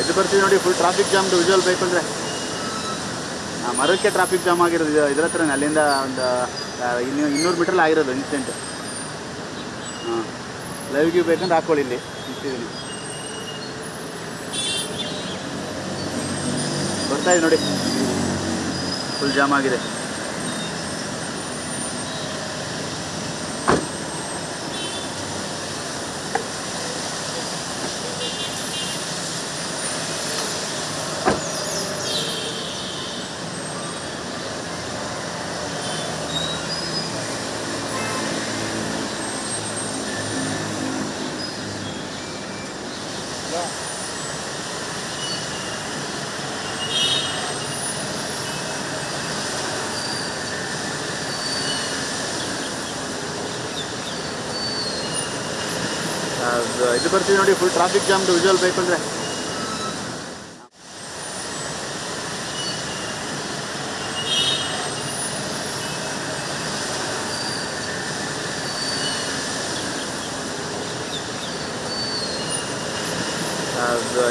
ಇದು ಬರ್ತೀವಿ ನೋಡಿ, ಫುಲ್ ಟ್ರಾಫಿಕ್ ಜಾಮ್ದು ವಿಜುವಲ್ ಬೇಕು ಅಂದರೆ ಮರಕ್ಕೆ ಟ್ರಾಫಿಕ್ ಜಾಮ್ ಆಗಿರೋದು ಇದ್ರ ಹತ್ರನೇ. ಅಲ್ಲಿಂದ ಒಂದು 200 ಮೀಟ್ರಲ್ಲಿ ಆಗಿರೋದು ಇನ್ಸಿಡೆಂಟ್. ಹಾಂ, ಲೈವ್ ವ್ಯೂ ಬೇಕಂದ್ರೆ ಹಾಕ್ಕೊಳ್ಳಿ, ಇಲ್ಲಿ ನಿಂತಿದ್ದೀನಿ. ಬರ್ತಾ ಇದೆ ನೋಡಿ, ಫುಲ್ ಜಾಮ್ ಆಗಿದೆ. ಇದು ಬರ್ತೀವಿ ನೋಡಿ, ಫುಲ್ ಟ್ರಾಫಿಕ್ ಜಾಮ್ದು ವಿಜುವಲ್ ಬೇಕು ಅಂದರೆ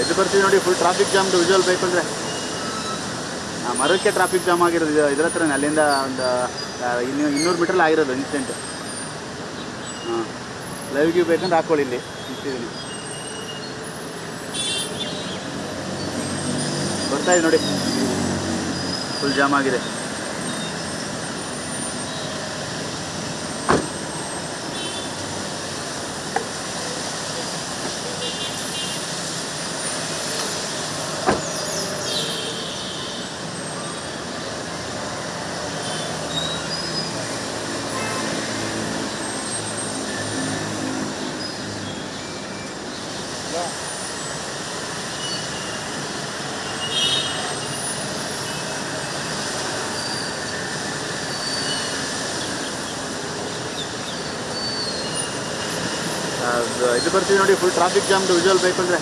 ಇದು ಬರ್ತೀವಿ ನೋಡಿ, ಫುಲ್ ಟ್ರಾಫಿಕ್ ಜಾಮ್ದು ವಿಜುವಲ್ ಬೇಕು ಅಂದರೆ ಮರಕ್ಕೆ ಟ್ರಾಫಿಕ್ ಜಾಮ್ ಆಗಿರೋದು ಇದ್ರ ಹತ್ರನೇ. ಅಲ್ಲಿಂದ ಒಂದು 200 ಮೀಟ್ರಲ್ಲಿ ಆಗಿರೋದು ಇನ್ಸಿಡೆಂಟ್. ಹಾಂ, ಲೈವ್ ವ್ಯೂ ಬೇಕಂದ್ರೆ ಹಾಕ್ಕೊಳ್ಳಿ, ಇಲ್ಲಿ ನಿಂತಿದ್ದೀನಿ. ಬರ್ತಾ ಇದೆ ನೋಡಿ, ಫುಲ್ ಜಾಮ್ ಆಗಿದೆ. ಇದು ಬರ್ತೀವಿ ನೋಡಿ, ಫುಲ್ ಟ್ರಾಫಿಕ್ ಜಾಮ್ದು ವಿಜುವಲ್ ಬೇಕು ಅಂದರೆ